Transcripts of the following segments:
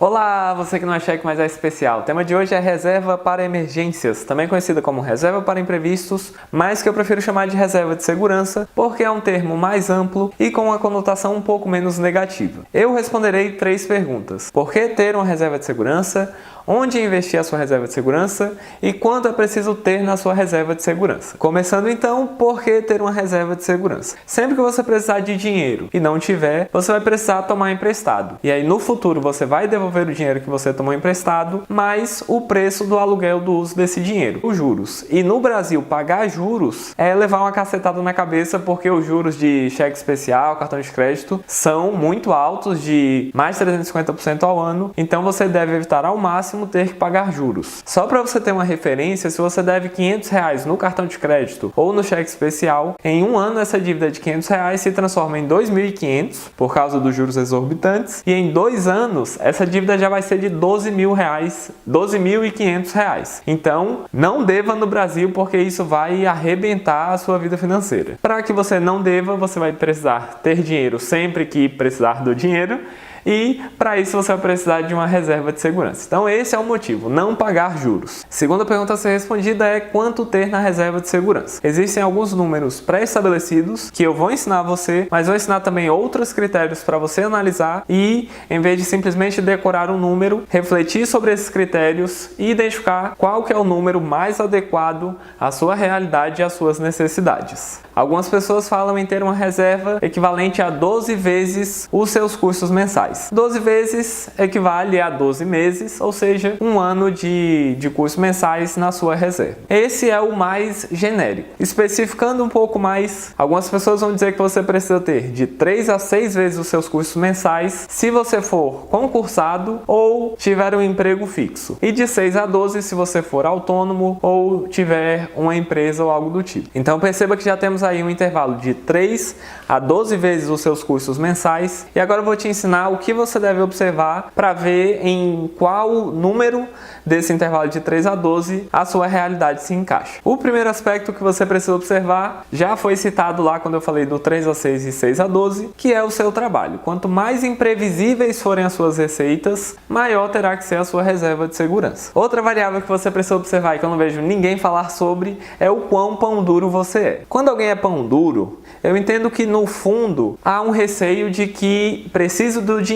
Olá, você que não é cheque, mas é especial. O tema de hoje é reserva para emergências, também conhecida como reserva para imprevistos, mas que eu prefiro chamar de reserva de segurança, porque é um termo mais amplo e com uma conotação um pouco menos negativa. Eu responderei 3 perguntas. Por que ter uma reserva de segurança? Onde investir a sua reserva de segurança e quanto é preciso ter na sua reserva de segurança. Começando então, por que ter uma reserva de segurança? Sempre que você precisar de dinheiro e não tiver, você vai precisar tomar emprestado. E aí no futuro você vai devolver o dinheiro que você tomou emprestado, mais o preço do aluguel do uso desse dinheiro, os juros. E no Brasil, pagar juros é levar uma cacetada na cabeça, porque os juros de cheque especial, cartão de crédito, são muito altos, de mais de 350% ao ano. Então você deve evitar ao máximo ter que pagar juros. Só para você ter uma referência, se você deve R$500 no cartão de crédito ou no cheque especial, em um ano essa dívida de R$500 se transforma em R$2.500 por causa dos juros exorbitantes, e em 2 anos essa dívida já vai ser de R$12.500. Então não deva no Brasil, porque isso vai arrebentar a sua vida financeira. Para que você não deva, você vai precisar ter dinheiro sempre que precisar do dinheiro, e para isso você vai precisar de uma reserva de segurança. Então esse é o motivo, não pagar juros. Segunda pergunta a ser respondida é quanto ter na reserva de segurança. Existem alguns números pré-estabelecidos que eu vou ensinar a você, mas vou ensinar também outros critérios para você analisar e, em vez de simplesmente decorar um número, refletir sobre esses critérios e identificar qual que é o número mais adequado à sua realidade e às suas necessidades. Algumas pessoas falam em ter uma reserva equivalente a 12 vezes os seus custos mensais. 12 vezes equivale a 12 meses, ou seja, um ano de custos mensais na sua reserva. Esse é o mais genérico. Especificando um pouco mais, algumas pessoas vão dizer que você precisa ter de 3 a 6 vezes os seus custos mensais se você for concursado ou tiver um emprego fixo, e de 6 a 12 se você for autônomo ou tiver uma empresa ou algo do tipo. Então perceba que já temos aí um intervalo de 3 a 12 vezes os seus custos mensais, e agora eu vou te ensinar o que você deve observar para ver em qual número desse intervalo de 3 a 12 a sua realidade se encaixa. O primeiro aspecto que você precisa observar já foi citado lá quando eu falei do 3 a 6 e 6 a 12, que é o seu trabalho. Quanto mais imprevisíveis forem as suas receitas, maior terá que ser a sua reserva de segurança. Outra variável que você precisa observar e que eu não vejo ninguém falar sobre é o quão pão duro você é. Quando alguém é pão duro, eu entendo que no fundo há um receio de que preciso do dinheiro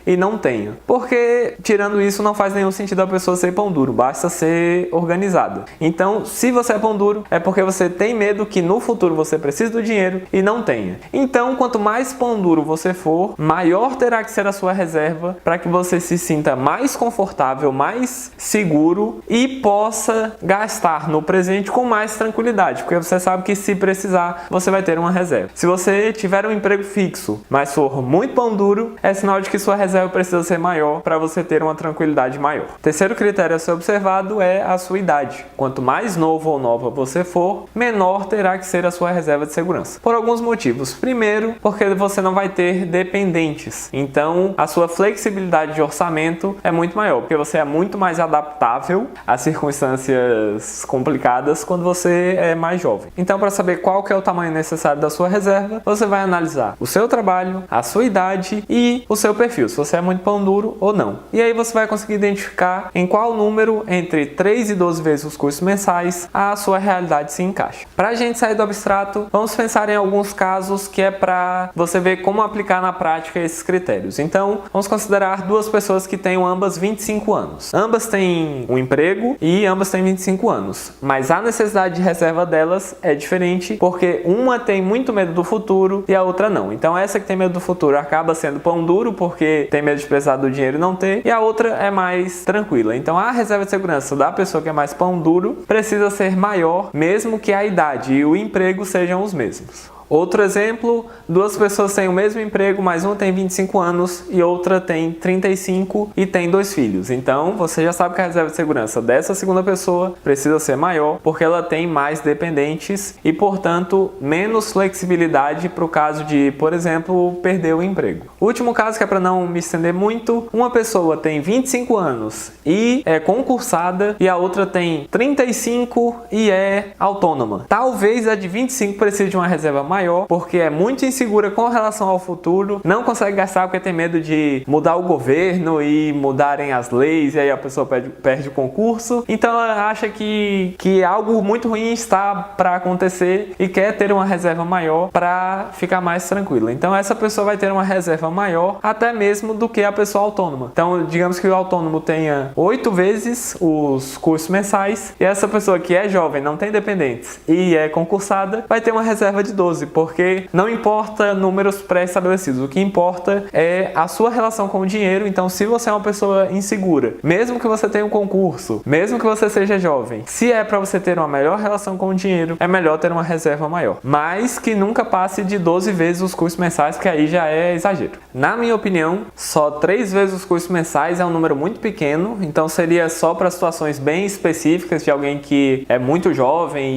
e não tenho. Porque, tirando isso, não faz nenhum sentido a pessoa ser pão duro, basta ser organizada. Então, se você é pão duro, é porque você tem medo que no futuro você precise do dinheiro e não tenha. Então, quanto mais pão duro você for, maior terá que ser a sua reserva para que você se sinta mais confortável, mais seguro e possa gastar no presente com mais tranquilidade, porque você sabe que se precisar, você vai ter uma reserva. Se você tiver um emprego fixo, mas for muito pão duro, é sinal de que sua reserva precisa ser maior para você ter uma tranquilidade maior. Terceiro critério a ser observado é a sua idade. Quanto mais novo ou nova você for, menor terá que ser a sua reserva de segurança. Por alguns motivos. Primeiro, porque você não vai ter dependentes. Então, a sua flexibilidade de orçamento é muito maior, porque você é muito mais adaptável a circunstâncias complicadas quando você é mais jovem. Então, para saber qual que é o tamanho necessário da sua reserva, você vai analisar o seu trabalho, a sua idade e o seu perfil, se você é muito pão duro ou não. E aí você vai conseguir identificar em qual número entre 3 e 12 vezes os custos mensais a sua realidade se encaixa. Para a gente sair do abstrato, vamos pensar em alguns casos que é para você ver como aplicar na prática esses critérios. Então, vamos considerar 2 pessoas que tenham ambas 25 anos. Ambas têm um emprego e ambas têm 25 anos, mas a necessidade de reserva delas é diferente, porque uma tem muito medo do futuro e a outra não. Então essa que tem medo do futuro acaba sendo pão duro, porque tem medo de precisar do dinheiro e não ter, e a outra é mais tranquila. Então a reserva de segurança da pessoa que é mais pão duro precisa ser maior, mesmo que a idade e o emprego sejam os mesmos. Outro exemplo, 2 pessoas têm o mesmo emprego, mas uma tem 25 anos e outra tem 35 e tem 2 filhos. Então, você já sabe que a reserva de segurança dessa segunda pessoa precisa ser maior, porque ela tem mais dependentes e, portanto, menos flexibilidade para o caso de, por exemplo, perder o emprego. O último caso, que é para não me estender muito, uma pessoa tem 25 anos e é concursada e a outra tem 35 e é autônoma. Talvez a de 25 precise de uma reserva maior maior, porque é muito insegura com relação ao futuro, não consegue gastar porque tem medo de mudar o governo e mudarem as leis e aí a pessoa perde o concurso. Então ela acha que algo muito ruim está para acontecer e quer ter uma reserva maior para ficar mais tranquila. Então essa pessoa vai ter uma reserva maior até mesmo do que a pessoa autônoma. Então digamos que o autônomo tenha 8 vezes os custos mensais e essa pessoa que é jovem, não tem dependentes e é concursada, vai ter uma reserva de 12, porque não importa números pré-estabelecidos, o que importa é a sua relação com o dinheiro. Então se você é uma pessoa insegura, mesmo que você tenha um concurso, mesmo que você seja jovem, se é para você ter uma melhor relação com o dinheiro, é melhor ter uma reserva maior, mas que nunca passe de 12 vezes os custos mensais, porque aí já é exagero. Na minha opinião, só 3 vezes os custos mensais é um número muito pequeno, então seria só para situações bem específicas de alguém que é muito jovem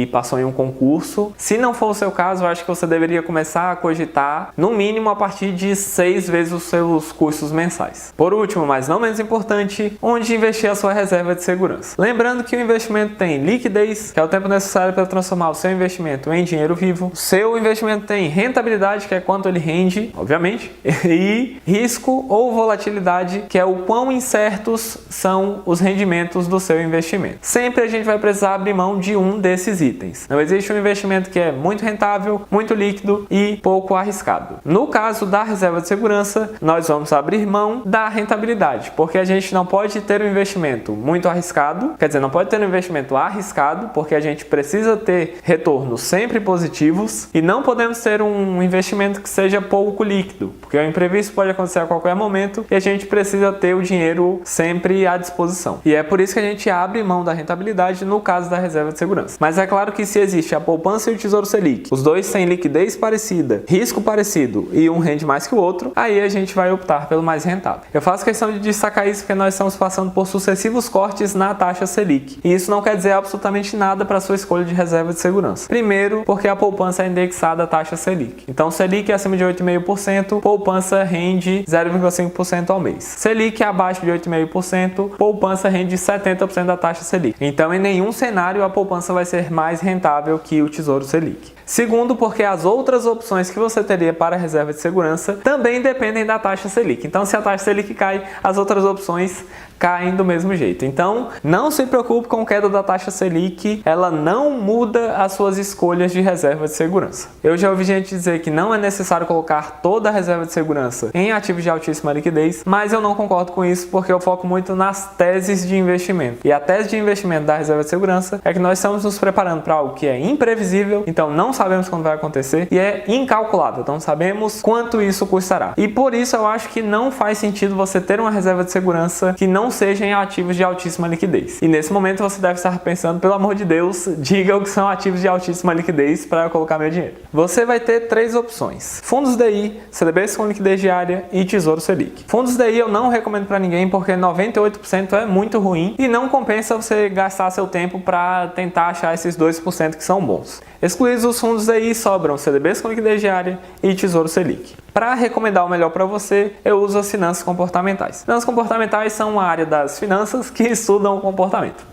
e passou em um concurso. Se não for o seu caso, eu acho que você deveria começar a cogitar no mínimo a partir de 6 vezes os seus custos mensais. Por último, mas não menos importante, onde investir a sua reserva de segurança. Lembrando que o investimento tem liquidez, que é o tempo necessário para transformar o seu investimento em dinheiro vivo. Seu investimento tem rentabilidade, que é quanto ele rende, obviamente, e risco ou volatilidade, que é o quão incertos são os rendimentos do seu investimento. Sempre a gente vai precisar abrir mão de um desses itens. Não existe um investimento que é muito rentável, muito líquido e pouco arriscado. No caso da reserva de segurança, nós vamos abrir mão da rentabilidade, porque a gente não pode ter um investimento muito arriscado, quer dizer, não pode ter um investimento arriscado, porque a gente precisa ter retornos sempre positivos, e não podemos ter um investimento que seja pouco líquido, porque o imprevisto pode acontecer a qualquer momento e a gente precisa ter o dinheiro sempre à disposição. E é por isso que a gente abre mão da rentabilidade no caso da reserva de segurança. Mas é claro que se existe a poupança e o Tesouro Selic, os dois têm liquidez parecida, risco parecido e um rende mais que o outro, aí a gente vai optar pelo mais rentável. Eu faço questão de destacar isso porque nós estamos passando por sucessivos cortes na taxa Selic. E isso não quer dizer absolutamente nada para a sua escolha de reserva de segurança. Primeiro, porque a poupança é indexada à taxa Selic. Então, Selic é acima de 8,5%, poupança rende 0,5% ao mês. Selic é abaixo de 8,5%, poupança rende 70% da taxa Selic. Então, em nenhum cenário a poupança vai ser mais rentável que o Tesouro Selic. Segundo, porque as outras opções que você teria para a reserva de segurança também dependem da taxa Selic. Então, se a taxa Selic cai, as outras opções caem do mesmo jeito. Então, não se preocupe com a queda da taxa Selic, ela não muda as suas escolhas de reserva de segurança. Eu já ouvi gente dizer que não é necessário colocar toda a reserva de segurança em ativos de altíssima liquidez, mas eu não concordo com isso porque eu foco muito nas teses de investimento. E a tese de investimento da reserva de segurança é que nós estamos nos preparando para algo que é imprevisível, então não sabemos quando vai acontecer, e é incalculável, então não sabemos quanto isso custará. E por isso eu acho que não faz sentido você ter uma reserva de segurança que não seja em ativos de altíssima liquidez. E nesse momento você deve estar pensando, pelo amor de Deus, diga o que são ativos de altíssima liquidez para eu colocar meu dinheiro. Você vai ter 3 opções: fundos DI, CDBs com liquidez diária e Tesouro Selic. Fundos DI eu não recomendo para ninguém porque 98% é muito ruim e não compensa você gastar seu tempo para tentar achar esses 2% que são bons. Excluídos os fundos DI, sobram CDBs com liquidez diária e Tesouro Selic. Para recomendar o melhor para você, eu uso as finanças comportamentais. Finanças comportamentais são uma área das finanças que estudam o comportamento.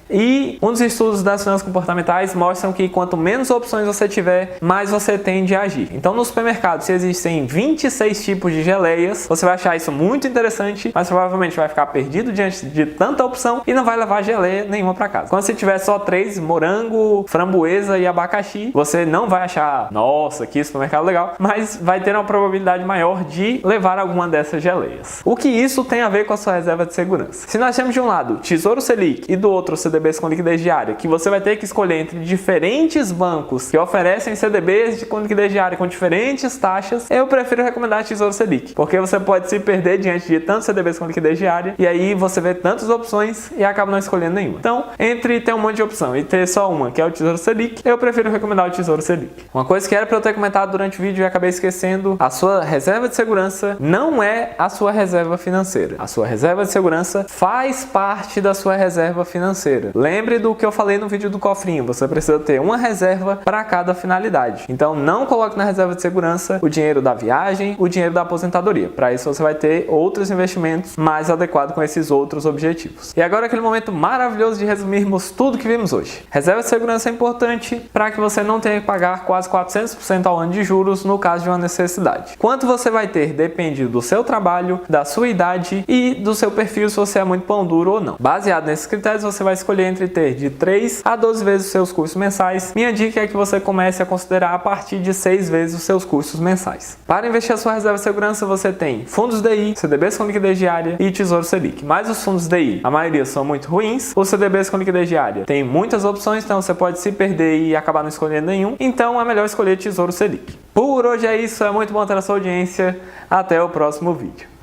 E um dos estudos das finanças comportamentais mostram que quanto menos opções você tiver, mais você tende a agir. Então no supermercado, se existem 26 tipos de geleias, você vai achar isso muito interessante, mas provavelmente vai ficar perdido diante de tanta opção e não vai levar geleia nenhuma para casa. Quando você tiver só 3, morango, framboesa e abacaxi, você não vai achar, nossa, que supermercado legal, mas vai ter uma probabilidade maior de levar alguma dessas geleias. O que isso tem a ver com a sua reserva de segurança? Se nós temos de um lado Tesouro Selic e do outro CDBs com liquidez diária, que você vai ter que escolher entre diferentes bancos que oferecem CDBs com liquidez diária com diferentes taxas, eu prefiro recomendar Tesouro Selic, porque você pode se perder diante de tantos CDBs com liquidez diária e aí você vê tantas opções e acaba não escolhendo nenhuma. Então, entre ter um monte de opção e ter só uma, que é o Tesouro Selic, eu prefiro recomendar o Tesouro Selic. Uma coisa que era para eu ter comentado durante o vídeo e acabei esquecendo: a sua reserva de segurança não é a sua reserva financeira. A sua reserva de segurança faz parte da sua reserva financeira. financeira. Lembre do que eu falei no vídeo do cofrinho, você precisa ter uma reserva para cada finalidade. Então não coloque na reserva de segurança o dinheiro da viagem, o dinheiro da aposentadoria. Para isso você vai ter outros investimentos mais adequados com esses outros objetivos. E agora aquele momento maravilhoso de resumirmos tudo que vimos hoje. Reserva de segurança é importante para que você não tenha que pagar quase 400% ao ano de juros no caso de uma necessidade. Quanto você vai ter depende do seu trabalho, da sua idade e do seu perfil, se você é muito pão duro ou não. Baseado nesses critérios, você vai escolher entre ter de 3 a 12 vezes os seus custos mensais. Minha dica é que você comece a considerar a partir de 6 vezes os seus custos mensais. Para investir a sua reserva de segurança, você tem fundos DI, CDBs com liquidez diária e Tesouro Selic. Mas os fundos DI, a maioria são muito ruins. Os CDBs com liquidez diária tem muitas opções, então você pode se perder e acabar não escolhendo nenhum. Então é melhor escolher Tesouro Selic. Por hoje é isso, é muito bom ter a sua audiência. Até o próximo vídeo.